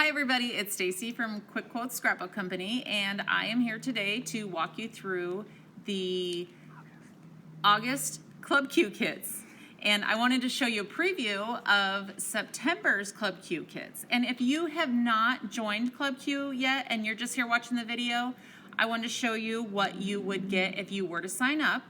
Hi everybody, it's Stacy from Quick Quotes Scrapbook Company, and I am here today to walk you through the August Club Q kits. And I wanted to show you a preview of September's Club Q kits. And if you have not joined Club Q yet and you're just here watching the video, I wanted to show you what you would get if you were to sign up.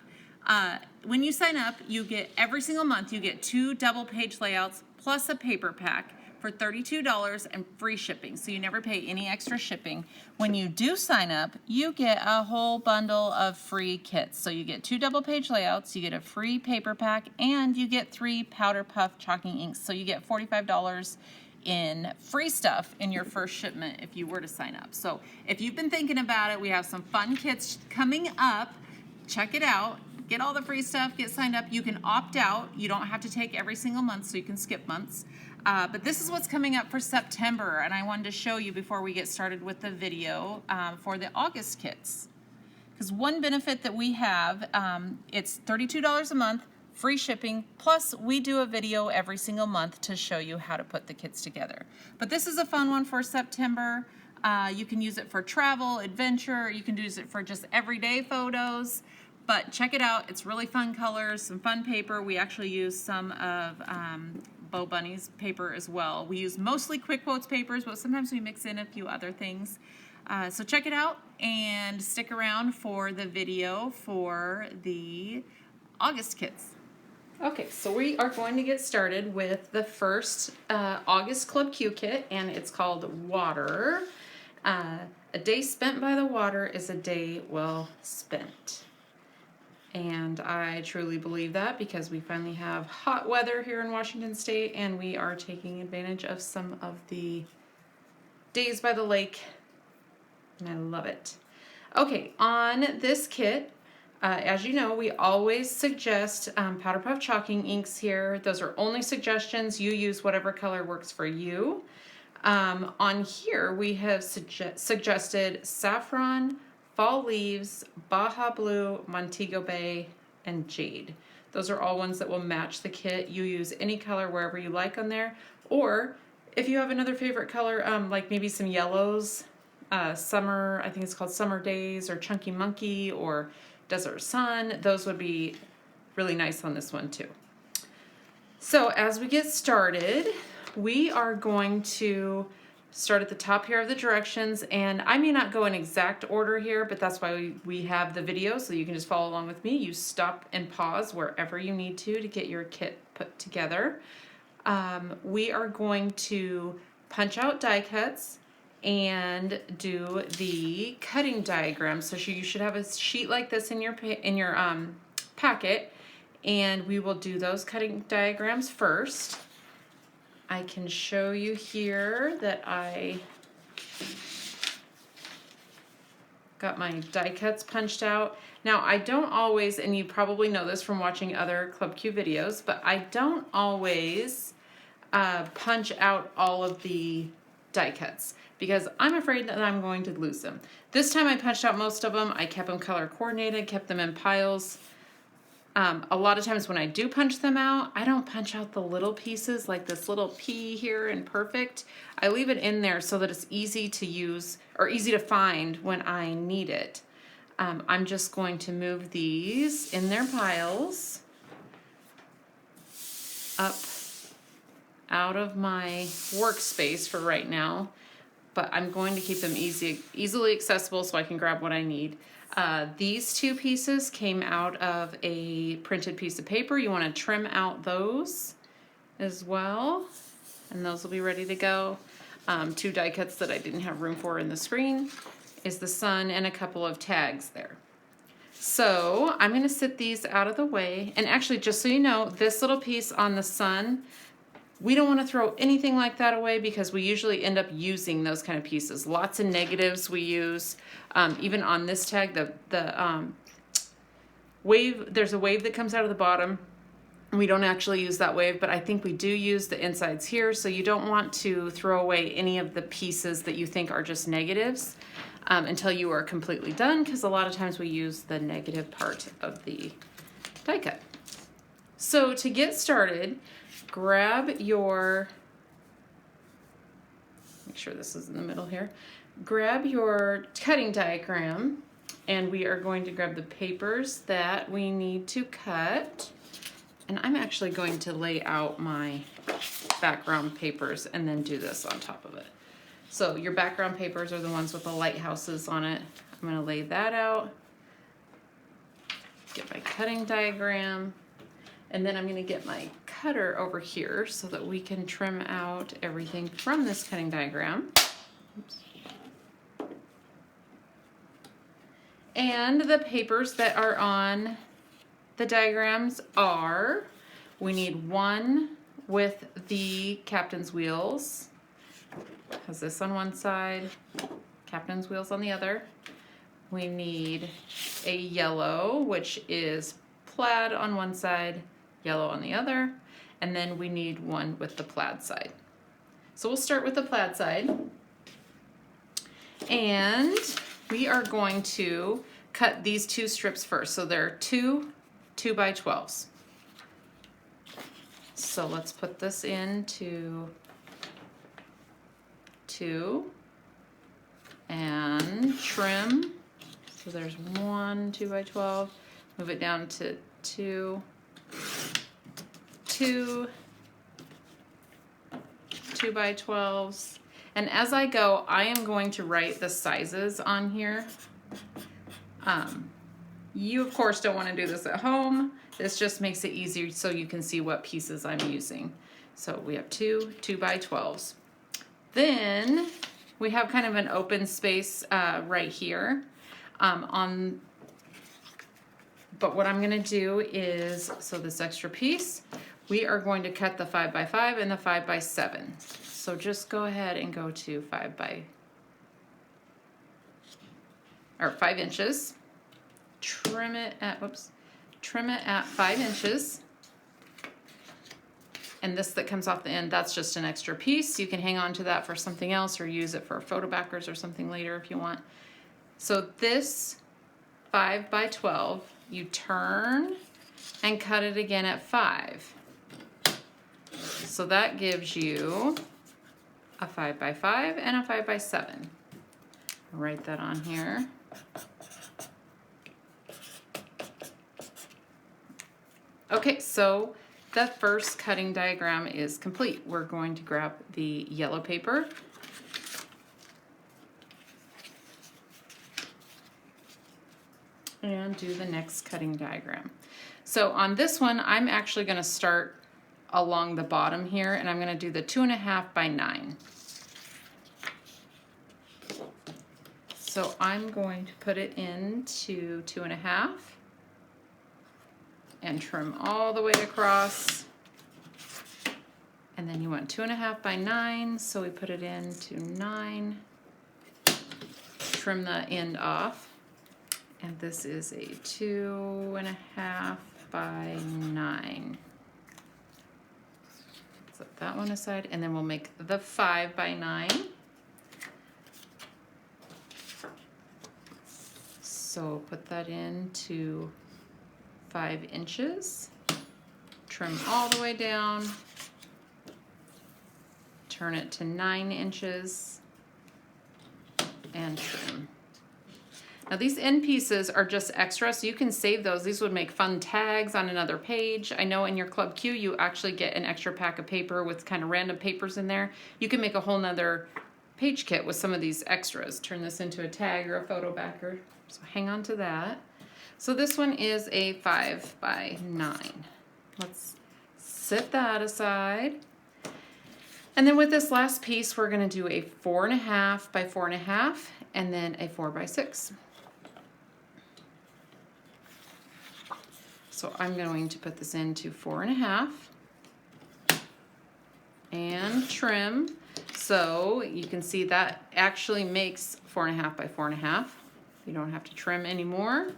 When you sign up, you get every single month, you get 2 double page layouts plus a paper pack for $32 and free shipping, so you never pay any extra shipping. When you do sign up, you get a whole bundle of free kits. So you get 2 double page layouts, you get a free paper pack, and you get 3 powder puff chalking inks. So you get $45 in free stuff in your first shipment if you were to sign up. So if you've been thinking about it, we have some fun kits coming up. Check it out. Get all the free stuff, get signed up. You can opt out. You don't have to take every single month, so you can skip months. But this is what's coming up for September, and I wanted to show you before we get started with the video for the August kits. Because one benefit that we have, it's $32 a month, free shipping, plus we do a video every single month to show you how to put the kits together. But this is a fun one for September. You can use it for travel, adventure, you can use it for just everyday photos. But check it out, it's really fun colors, some fun paper. We actually use some of Bo Bunny's paper as well. We use mostly Quick Quotes papers, but sometimes we mix in a few other things. So check it out and stick around for the video for the August kits. Okay, so we are going to get started with the first August Club Q kit, and it's called Water. A day spent by the water is a day well spent. And I truly believe that because we finally have hot weather here in Washington State and we are taking advantage of some of the days by the lake, and I love it. Okay, on this kit, as you know, we always suggest powder puff chalking inks here. Those are only suggestions. You use whatever color works for you. On here, we have suggested Saffron, Fall Leaves, Baja Blue, Montego Bay, and Jade. Those are all ones that will match the kit. You use any color wherever you like on there. Or if you have another favorite color, like maybe some yellows, Summer, I think it's called Summer Days, or Chunky Monkey, or Desert Sun, those would be really nice on this one too. So as we get started, we are going to start at the top here of the directions, and I may not go in exact order here, but that's why we have the video, so you can just follow along with me. You stop and pause wherever you need to get your kit put together. We are going to punch out die cuts and do the cutting diagram. So you should have a sheet like this in your packet, and we will do those cutting diagrams first. I can show you here that I got my die cuts punched out. Now I don't always, and you probably know this from watching other Club Q videos, but I don't always punch out all of the die cuts because I'm afraid that I'm going to lose them. This time I punched out most of them. I kept them color coordinated, kept them in piles. A lot of times when I do punch them out, I don't punch out the little pieces like this little P here in Perfect. I leave it in there so that it's easy to use or easy to find when I need it. I'm just going to move these in their piles up out of my workspace for right now, but I'm going to keep them easily accessible so I can grab what I need. These 2 pieces came out of a printed piece of paper. You want to trim out those as well, and those will be ready to go. 2 die cuts that I didn't have room for in the screen is the sun and a couple of tags there. So I'm going to sit these out of the way, and actually, just so you know, this little piece on the sun, we don't want to throw anything like that away because we usually end up using those kind of pieces. Lots of negatives we use. Even on this tag, the wave, there's a wave that comes out of the bottom. We don't actually use that wave, but I think we do use the insides here, so you don't want to throw away any of the pieces that you think are just negatives until you are completely done, because a lot of times we use the negative part of the die cut. So to get started, grab your make sure this is in the middle here. Grab your cutting diagram, and we are going to grab the papers that we need to cut. And I'm actually going to lay out my background papers and then do this on top of it. So your background papers are the ones with the lighthouses on it. I'm going to lay that out. Get my cutting diagram. And then I'm going to get my cutter over here so that we can trim out everything from this cutting diagram. Oops. And the papers that are on the diagrams are, we need one with the captain's wheels. Has this on one side, captain's wheels on the other. We need a yellow, which is plaid on one side, yellow on the other, and then we need one with the plaid side. So we'll start with the plaid side, and we are going to cut these two strips first. So they're two 2x12s. So let's put this into 2 and trim. So there's one 2x12, move it down to 2, 2 2x12s. And as I go, I am going to write the sizes on here. You of course don't want to do this at home. This just makes it easier so you can see what pieces I'm using. So we have two 2x12s. Then we have kind of an open space right here. But what I'm going to do is, so this extra piece, we are going to cut the 5x5 and the 5x7. So just go ahead and go to 5 inches. Trim it at 5 inches. And this that comes off the end, that's just an extra piece. You can hang on to that for something else or use it for photo backers or something later if you want. So this 5x12, you turn and cut it again at 5. So that gives you a 5x5 and a 5x7. I'll write that on here. Okay, so the first cutting diagram is complete. We're going to grab the yellow paper. And do the next cutting diagram. So on this one, I'm actually going to start along the bottom here, and I'm going to do the 2.5x9. So I'm going to put it into 2.5 and trim all the way across. And then you want 2.5x9, so we put it into 9. Trim the end off. And this is a 2.5x9. Set that one aside, and then we'll make the 5x9. So put that into 5 inches. Trim all the way down. Turn it to 9 inches and trim. Now these end pieces are just extra, so you can save those. These would make fun tags on another page. I know in your Club Q you actually get an extra pack of paper with kind of random papers in there. You can make a whole nother page kit with some of these extras. Turn this into a tag or a photo backer. So hang on to that. So this one is a 5x9. Let's set that aside. And then with this last piece, we're going to do a 4.5x4.5 and then a 4x6. So I'm going to put this into 4.5 and trim. So you can see that actually makes 4.5x4.5. You don't have to trim anymore.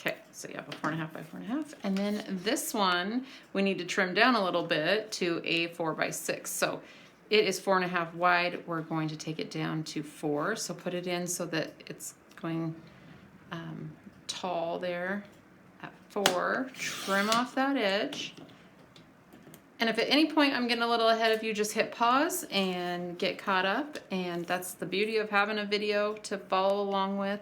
Okay, so you have a 4.5x4.5. And then this one, we need to trim down a little bit to a 4x6. So it is 4.5 wide. We're going to take it down to 4. So put it in so that it's going tall there at 4. Trim off that edge. And if at any point I'm getting a little ahead of you, just hit pause and get caught up. And that's the beauty of having a video to follow along with.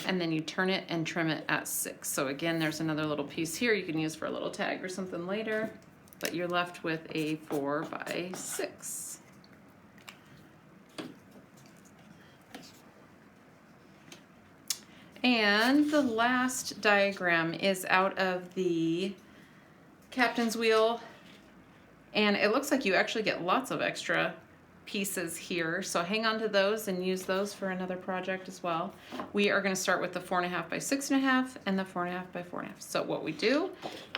And then you turn it and trim it at 6. So again, there's another little piece here you can use for a little tag or something later, but you're left with a 4 by 6. And the last diagram is out of the captain's wheel, and it looks like you actually get lots of extra pieces here, so hang on to those and use those for another project as well. We are going to start with the 4.5 by 6.5 and the 4.5 by 4.5. So what we do,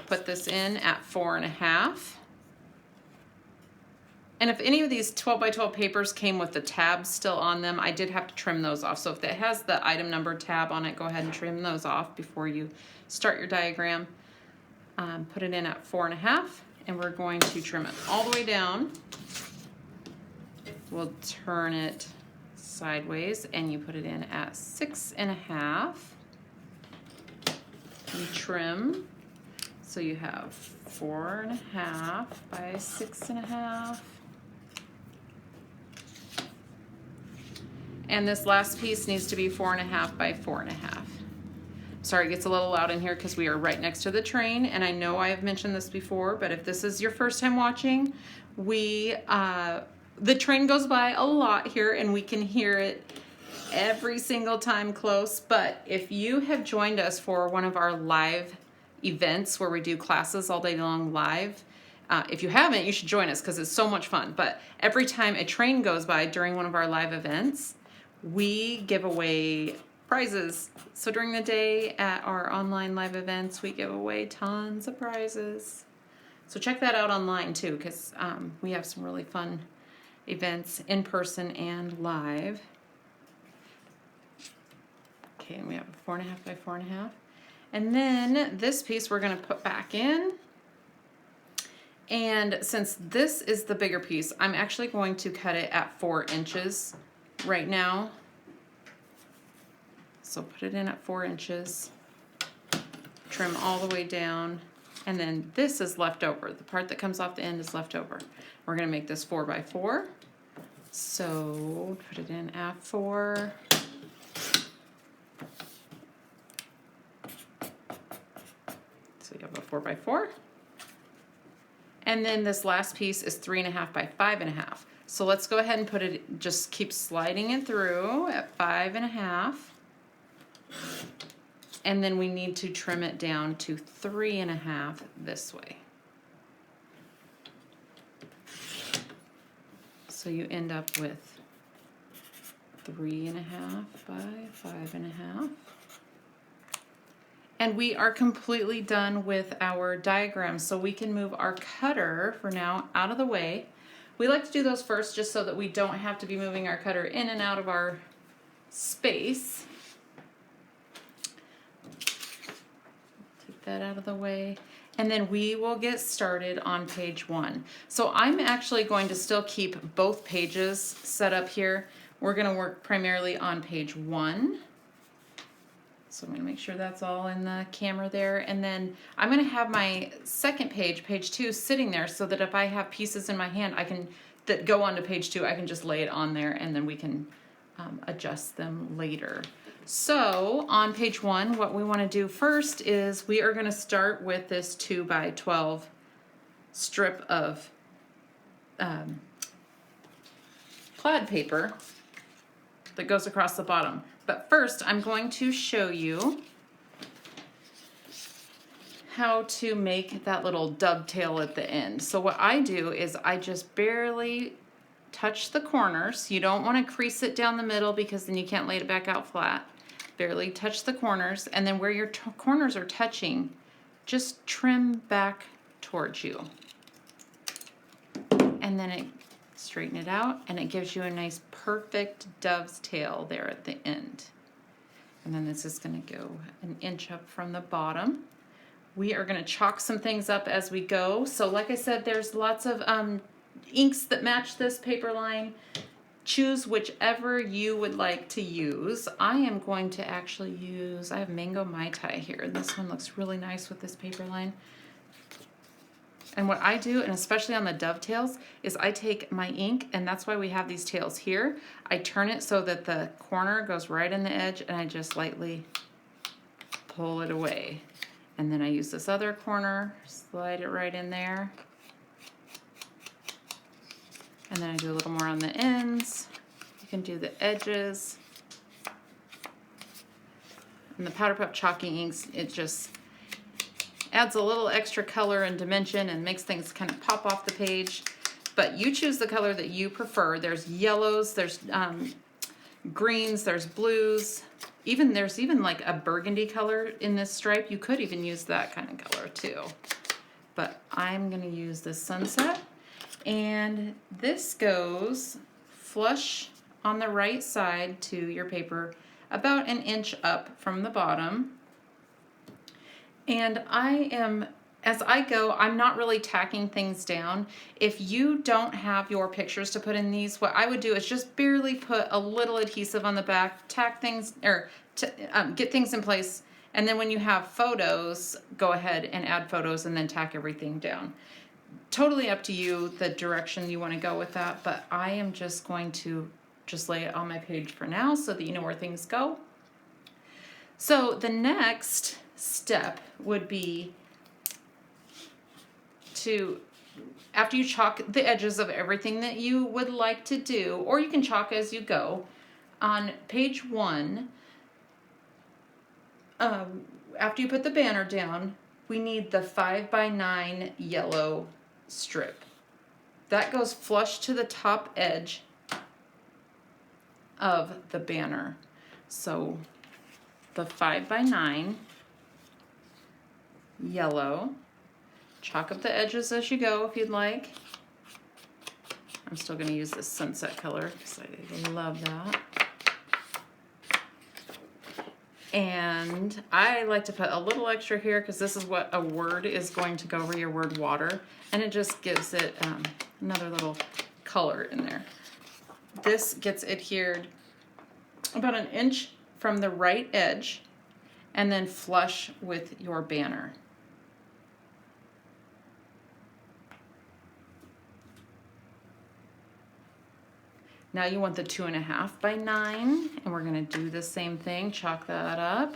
put this in at 4.5. And if any of these 12 by 12 papers came with the tabs still on them, I did have to trim those off. So if it has the item number tab on it, go ahead and trim those off before you start your diagram. Put it in at 4.5, and we're going to trim it all the way down. We'll turn it sideways, and you put it in at 6.5. You trim, so you have 4.5 by 6.5. And this last piece needs to be 4.5 by 4.5. Sorry, it gets a little loud in here because we are right next to the train, and I know I have mentioned this before, but if this is your first time watching, the train goes by a lot here, and we can hear it every single time close. But if you have joined us for one of our live events where we do classes all day long live, if you haven't, you should join us because it's so much fun. But every time a train goes by during one of our live events, we give away prizes. So during the day at our online live events, we give away tons of prizes. So check that out online too, because we have some really fun events in person and live. Okay, and we have a 4.5 by 4.5. And then this piece we're going to put back in. And since this is the bigger piece, I'm actually going to cut it at 4 inches right now. So put it in at 4 inches, trim all the way down, and then this is left over. The part that comes off the end is left over. We're going to make this 4 by 4. So put it in at 4. So you have a 4 by 4. And then this last piece is 3.5 by 5.5. So let's go ahead and put it, just keep sliding it through at 5.5. And then we need to trim it down to 3.5 this way. So you end up with 3.5 by 5.5. And we are completely done with our diagram, so we can move our cutter for now out of the way. We like to do those first just so that we don't have to be moving our cutter in and out of our space. Take that out of the way. And then we will get started on page 1. So I'm actually going to still keep both pages set up here. We're going to work primarily on page 1. So I'm going to make sure that's all in the camera there. And then I'm going to have my second page, page 2, sitting there so that if I have pieces in my hand that go onto page 2, I can just lay it on there and then we can adjust them later. So on page 1, what we want to do first is we are going to start with this 2 by 12 strip of plaid paper that goes across the bottom. But first, I'm going to show you how to make that little dovetail at the end. So what I do is I just barely touch the corners. You don't want to crease it down the middle because then you can't lay it back out flat. Barely touch the corners, and then where your corners are touching, just trim back towards you. And then straighten it out, and it gives you a nice perfect dove's tail there at the end. And then this is going to go an inch up from the bottom. We are going to chalk some things up as we go. So like I said, there's lots of inks that match this paper line. Choose whichever you would like to use. I am going to actually use, I have Mango Mai Tai here. This one looks really nice with this paper line. And what I do, and especially on the dovetails, is I take my ink, and that's why we have these tails here. I turn it so that the corner goes right in the edge, and I just lightly pull it away. And then I use this other corner, slide it right in there. And then I do a little more on the ends. You can do the edges. And the Powder Puff Chalky inks, it just adds a little extra color and dimension and makes things kind of pop off the page. But you choose the color that you prefer. There's yellows, there's greens, there's blues. There's even like a burgundy color in this stripe. You could even use that kind of color too. But I'm gonna use this sunset. And this goes flush on the right side to your paper, about an inch up from the bottom. And as I go, I'm not really tacking things down. If you don't have your pictures to put in these, what I would do is just barely put a little adhesive on the back, tack things, or get things in place, and then when you have photos, go ahead and add photos and then tack everything down. Totally up to you, the direction you want to go with that, but I am just going to just lay it on my page for now so that you know where things go. So the next step would be to, after you chalk the edges of everything that you would like to do, or you can chalk as you go, on page 1, after you put the banner down, we need the 5x9 yellow strip. That goes flush to the top edge of the banner. So the 5x9 yellow, chalk up the edges as you go if you'd like. I'm still going to use this sunset color because I love that. And I like to put a little extra here because this is what a word is going to go over your word water, and it just gives it another little color in there. This gets adhered about an inch from the right edge and then flush with your banner. Now you want the 2.5x9, and we're going to do the same thing, chalk that up.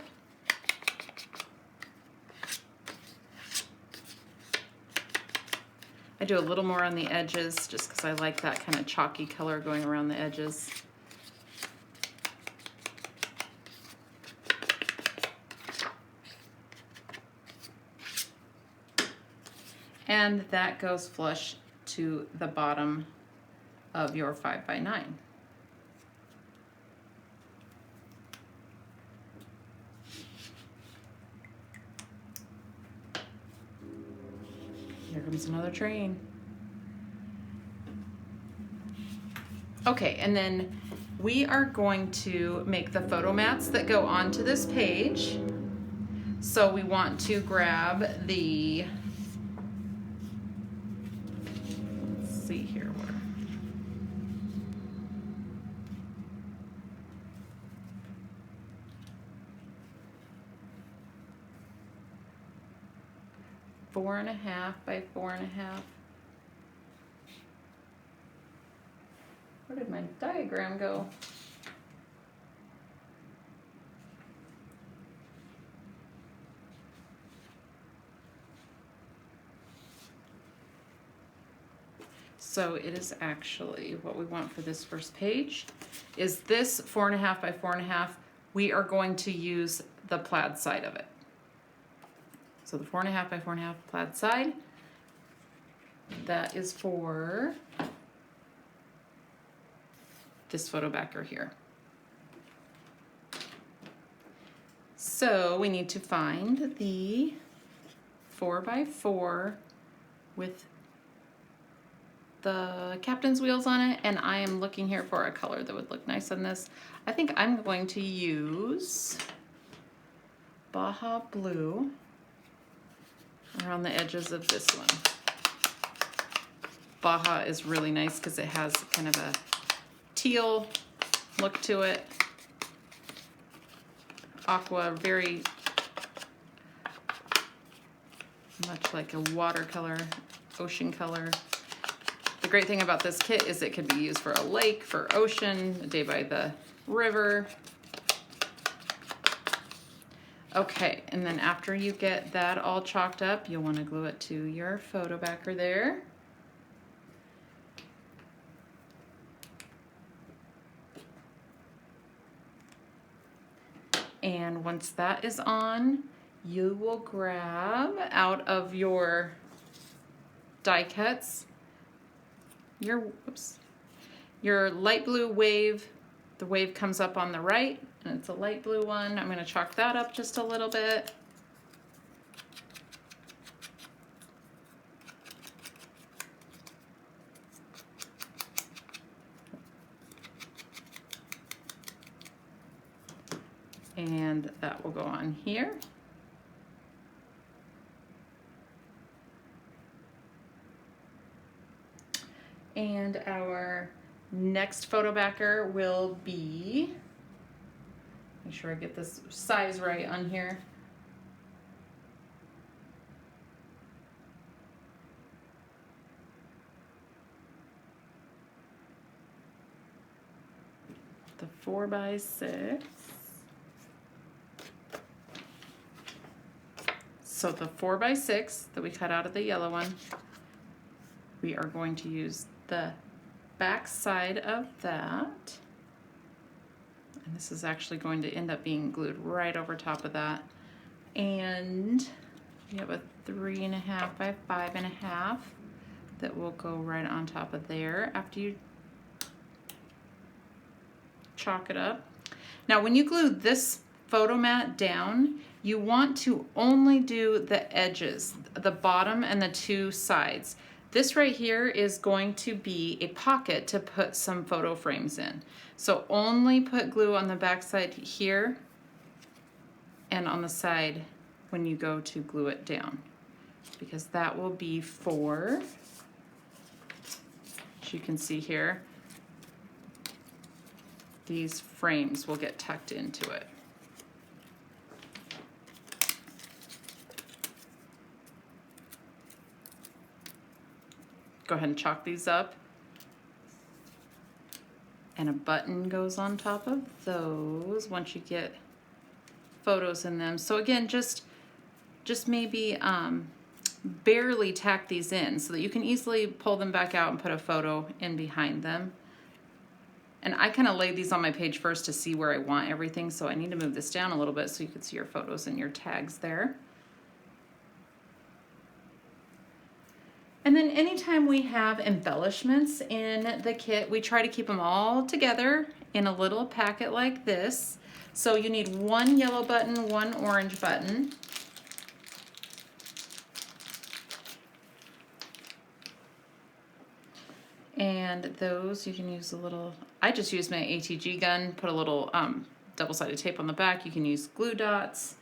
I do a little more on the edges just because I like that kind of chalky color going around the edges. And that goes flush to the bottom of your 5x9. Here comes another train. Okay, and then we are going to make the photo mats that go onto this page. So we want to grab the, let's see here, where 4.5 by 4.5. Where did my diagram go? So it is actually what we want for this first page is this 4.5 by 4.5. We are going to use the plaid side of it. So the 4.5 by 4.5 plaid side, that is for this photo backer here. So we need to find the 4x4 with the captain's wheels on it, and I am looking here for a color that would look nice on this. I think I'm going to use Baja Blue around the edges of this one. Baja is really nice because it has kind of a teal look to it. Aqua, very much like a watercolor. ocean color. The great thing about this kit is it can be used for a lake, for ocean, a day by the river. Okay, and then after you get that all chalked up, you'll want to glue it to your photo backer there. And once that is on, you will grab out of your die cuts your light blue wave. The wave comes up on the right, and it's a light blue one. I'm going to chalk that up just a little bit. And that will go on here. And our next photo backer will be, make sure I get this size right on here. The 4x6. So the 4x6 that we cut out of the yellow one, we are going to use the back side of that. And this is actually going to end up being glued right over top of that. And we have a 3.5 by 5.5 that will go right on top of there after you chalk it up. Now when you glue this photo mat down, you want to only do the edges, the bottom and the two sides. This right here is going to be a pocket to put some photo frames in. So only put glue on the back side here and on the side when you go to glue it down, because that will be for, as you can see here, these frames will get tucked into it. Go ahead and chalk these up. And a button goes on top of those once you get photos in them. So again, just maybe barely tack these in so that you can easily pull them back out and put a photo in behind them. And I kind of laid these on my page first to see where I want everything, so I need to move this down a little bit so you can see your photos and your tags there. And then anytime we have embellishments in the kit, we try to keep them all together in a little packet like this. So you need one yellow button, one orange button. And those you can use a little, I just use my ATG gun, put a little double-sided tape on the back. You can use glue dots,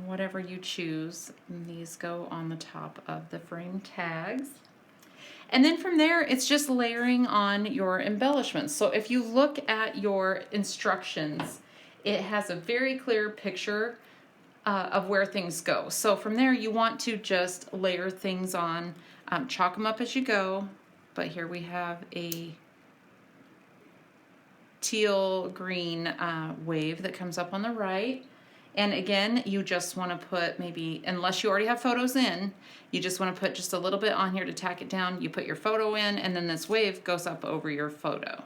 whatever you choose. And these go on the top of the frame tags. And then from there, it's just layering on your embellishments. So if you look at your instructions, it has a very clear picture of where things go. So from there, you want to just layer things on, chalk them up as you go. But here we have a teal green wave that comes up on the right. And again, you just want to put maybe, unless you already have photos in, you just want to put just a little bit on here to tack it down. You put your photo in, and then this wave goes up over your photo.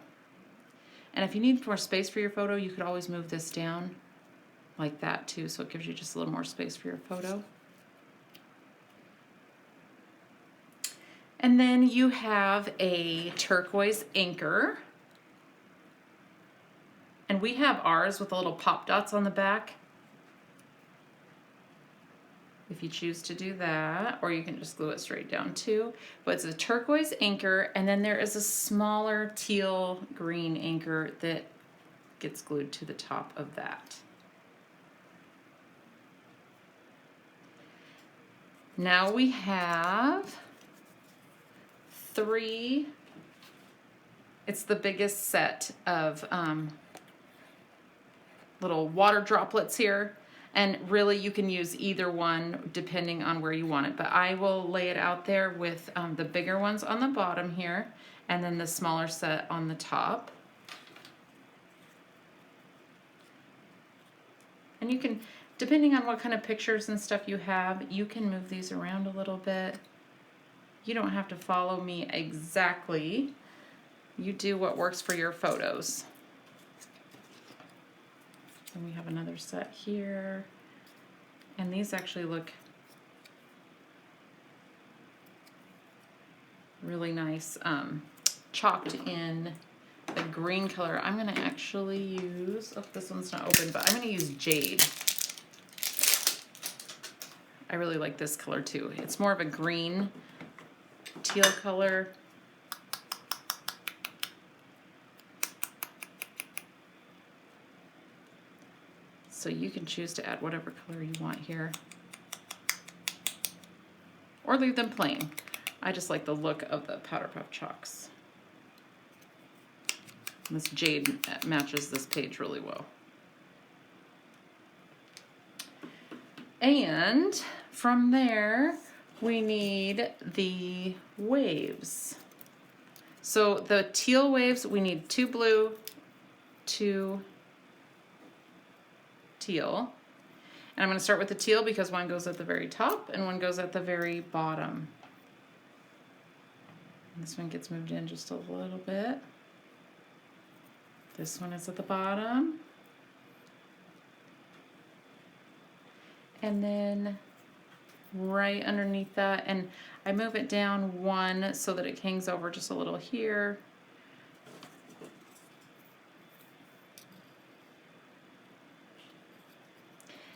And if you need more space for your photo, you could always move this down like that too, so it gives you just a little more space for your photo. And then you have a turquoise anchor. And we have ours with the little pop dots on the back, if you choose to do that, or you can just glue it straight down too. But it's a turquoise anchor, and then there is a smaller teal green anchor that gets glued to the top of that. Now we have three, it's the biggest set of little water droplets here. And really you can use either one depending on where you want it, but I will lay it out there with the bigger ones on the bottom here and then the smaller set on the top. And you can, depending on what kind of pictures and stuff you have, you can move these around a little bit. You don't have to follow me exactly. You do what works for your photos. And we have another set here. And these actually look really nice, chalked in a green color. I'm gonna actually use, oh, this one's not open, but I'm gonna use Jade. I really like this color too. It's more of a green teal color. So you can choose to add whatever color you want here. Or leave them plain. I just like the look of the Powder Puff chalks. This jade matches this page really well. And from there, we need the waves. So the teal waves, we need 2 blue, 2 teal. And I'm going to start with the teal because one goes at the very top and one goes at the very bottom. And this one gets moved in just a little bit. This one is at the bottom. And then right underneath that, and I move it down 1 so that it hangs over just a little here.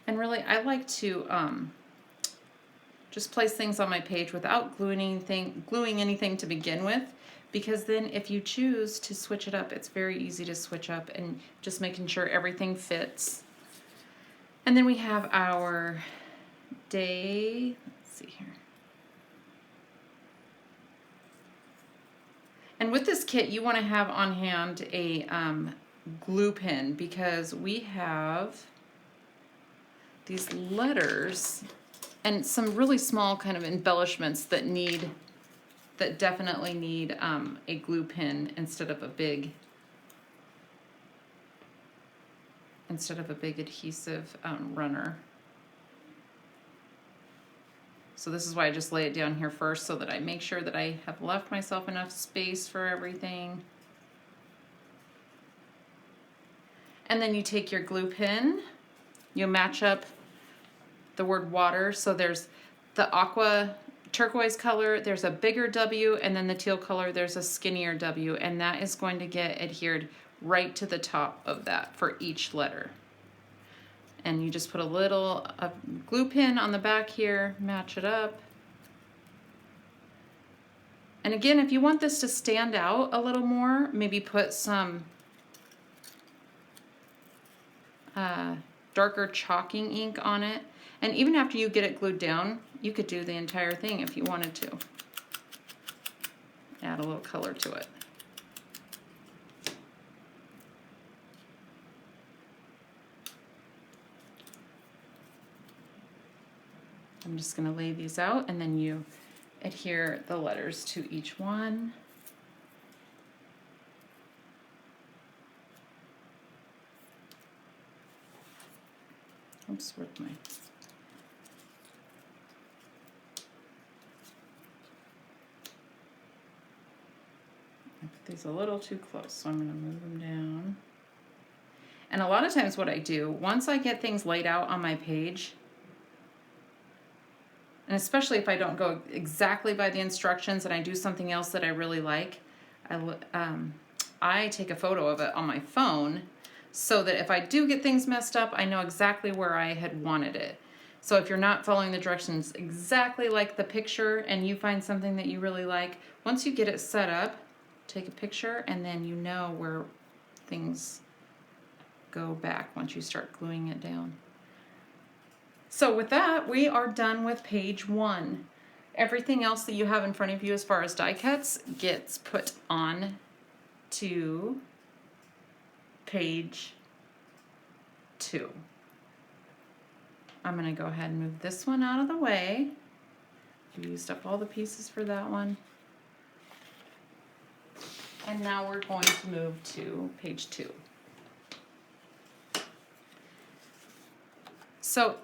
And really, I like to just place things on my page without gluing anything to begin with, because then if you choose to switch it up, it's very easy to switch up and just making sure everything fits. And then we have our day, let's see here. And with this kit, you want to have on hand a glue pen, because we have these letters and some really small kind of embellishments that definitely need a glue pen instead of a big adhesive runner. So this is why I just lay it down here first, so that I make sure that I have left myself enough space for everything. And then you take your glue pen, you match up the word water. So there's the aqua turquoise color, there's a bigger W, and then the teal color, there's a skinnier W, and that is going to get adhered right to the top of that for each letter. And you just put a glue pin on the back here, match it up. And again, if you want this to stand out a little more, maybe put some darker chalking ink on it. And even after you get it glued down, you could do the entire thing if you wanted to. Add a little color to it. I'm just going to lay these out, and then you adhere the letters to each one. Oops, where's my... I put these a little too close, so I'm going to move them down. And a lot of times what I do, once I get things laid out on my page, and especially if I don't go exactly by the instructions and I do something else that I really like, I take a photo of it on my phone, so that if I do get things messed up, I know exactly where I had wanted it. So if you're not following the directions exactly like the picture and you find something that you really like, once you get it set up, take a picture, and then you know where things go back once you start gluing it down. So with that, we are done with page 1. Everything else that you have in front of you as far as die cuts gets put on to page 2. I'm going to go ahead and move this one out of the way. We used up all the pieces for that one. And now we're going to move to page 2. So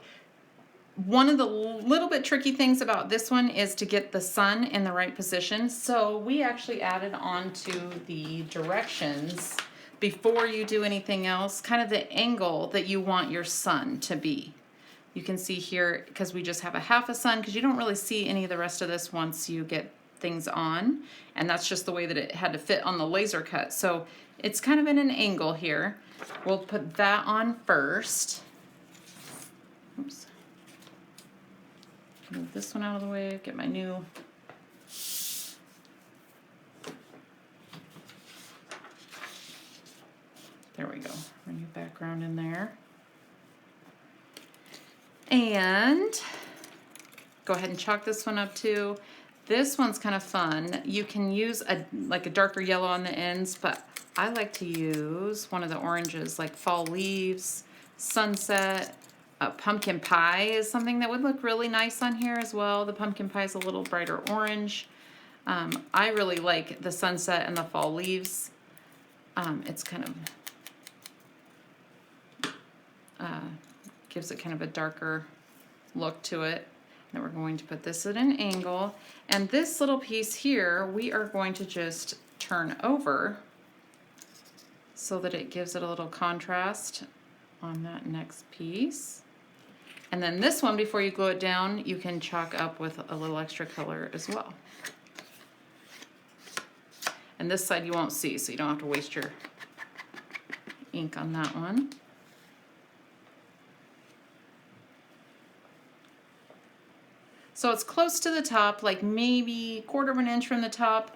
one of the little bit tricky things about this one is to get the sun in the right position. So we actually added on to the directions before you do anything else, kind of the angle that you want your sun to be. You can see here, because we just have a half a sun, because you don't really see any of the rest of this once you get things on. And that's just the way that it had to fit on the laser cut. So it's kind of in an angle here. We'll put that on first. Oops. Move this one out of the way, get my new there we go, our new background in there. And go ahead and chalk this one up too. This one's kind of fun. You can use like a darker yellow on the ends, but I like to use one of the oranges, like fall leaves, sunset. Pumpkin pie is something that would look really nice on here as well. The pumpkin pie is a little brighter orange. I really like the sunset and the fall leaves. It's kind of gives it kind of a darker look to it. Now we're going to put this at an angle, and this little piece here we are going to just turn over so that it gives it a little contrast on that next piece. And then this one, before you glue it down, you can chalk up with a little extra color as well. And this side you won't see, so you don't have to waste your ink on that one. So it's close to the top, like maybe 1/4 of an inch from the top,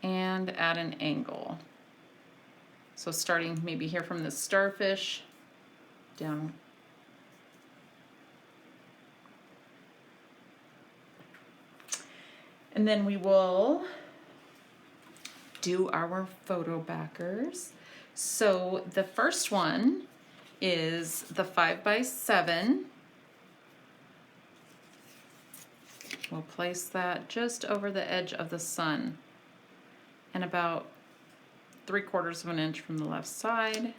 and at an angle. So starting maybe here from the starfish down. And then we will do our photo backers. So the first one is the 5x7. We'll place that just over the edge of the sun and about 3/4 of an inch from the left side.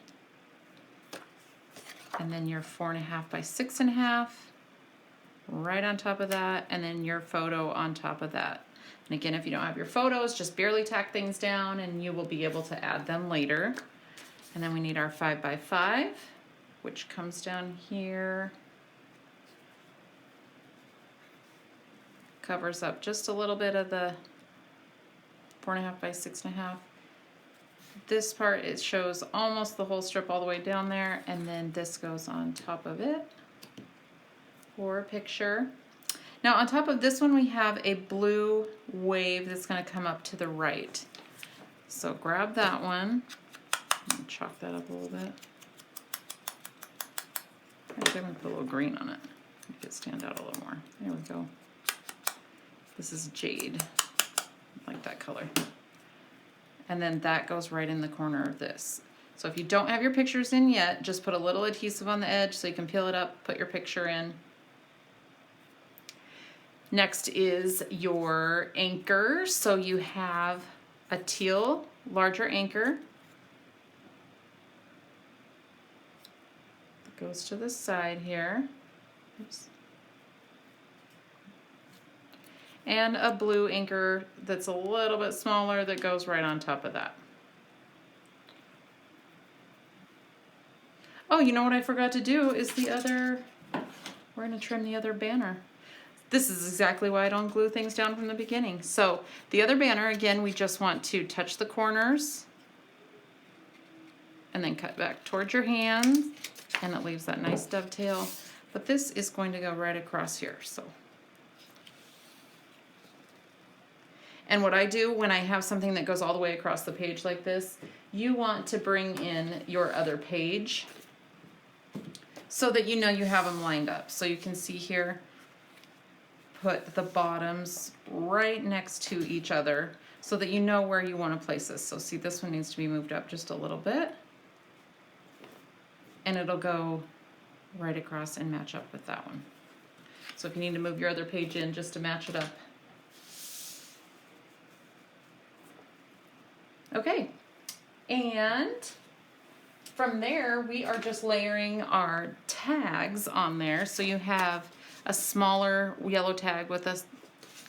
And then your 4.5 by 6.5 right on top of that, and then your photo on top of that. And again, if you don't have your photos, just barely tack things down and you will be able to add them later. And then we need our 5x5, which comes down here. Covers up just a little bit of the 4.5 by 6.5. This part, it shows almost the whole strip all the way down there, and then this goes on top of it for a picture. Now on top of this one we have a blue wave that's going to come up to the right. So grab that one and chalk that up a little bit. Actually, I'm going to put a little green on it, make it stand out a little more. There we go. This is jade, I like that color. And then that goes right in the corner of this. So if you don't have your pictures in yet, just put a little adhesive on the edge so you can peel it up, put your picture in. Next is your anchor. So you have a teal, larger anchor. It goes to the side here. Oops. And a blue anchor that's a little bit smaller that goes right on top of that. Oh, you know what I forgot to do is the other, we're going to trim the other banner. This is exactly why I don't glue things down from the beginning. So the other banner, again, we just want to touch the corners and then cut back towards your hand, and it leaves that nice dovetail. But this is going to go right across here. So. And what I do when I have something that goes all the way across the page like this, you want to bring in your other page so that you know you have them lined up. So you can see here, put the bottoms right next to each other so that you know where you want to place this. So see, this one needs to be moved up just a little bit. And it'll go right across and match up with that one. So if you need to move your other page in just to match it up. Okay, and from there we are just layering our tags on there. So you have a smaller yellow tag with a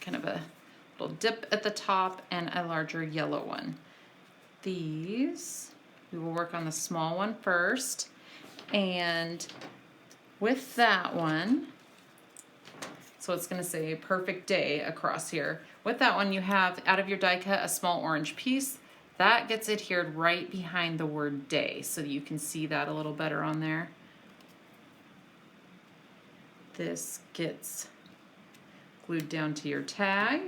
kind of a little dip at the top and a larger yellow one. These, we will work on the small one first, and with that one, so it's going to say perfect day across here. With that one, you have out of your die cut a small orange piece that gets adhered right behind the word day, so that you can see that a little better on there. This gets glued down to your tag.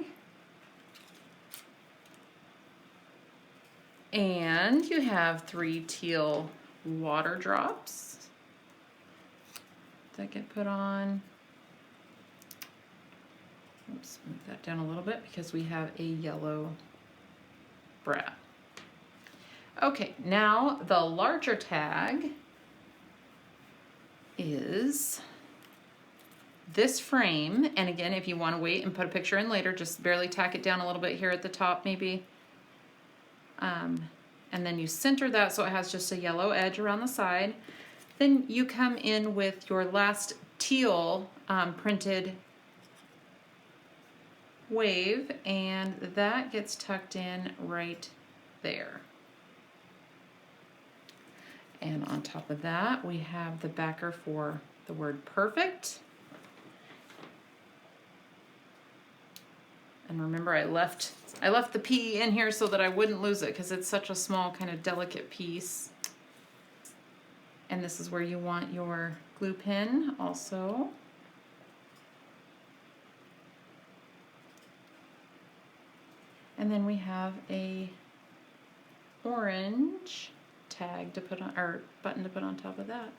And you have 3 teal water drops that get put on. Oops, move that down a little bit because we have a yellow brad. Okay, now the larger tag is this frame. And again, if you want to wait and put a picture in later, just barely tack it down a little bit here at the top maybe. And then you center that so it has just a yellow edge around the side. Then you come in with your last teal printed wave, and that gets tucked in right there. And on top of that, we have the backer for the word perfect. And remember, I left the P in here so that I wouldn't lose it because it's such a small kind of delicate piece. And this is where you want your glue pin also. And then we have a orange tag to put on, or button to put on top of that.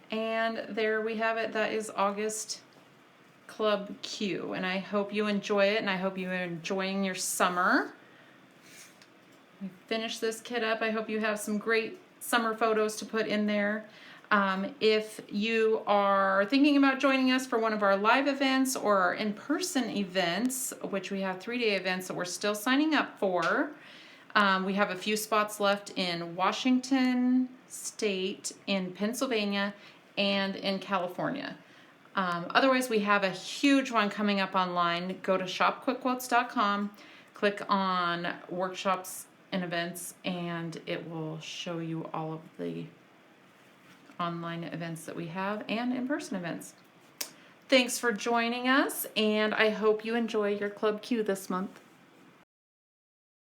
And there we have it. That is August Club Q, and I hope you enjoy it, and I hope you're enjoying your summer. We finished this kit up. I hope you have some great summer photos to put in there. If you are thinking about joining us for one of our live events or our in-person events, which we have 3-day events that we're still signing up for, we have a few spots left in Washington State, in Pennsylvania, and in California. Otherwise, we have a huge one coming up online. Go to shopquickquotes.com, click on workshops and events, and it will show you all of the online events that we have and in-person events. Thanks for joining us, and I hope you enjoy your Club Q this month.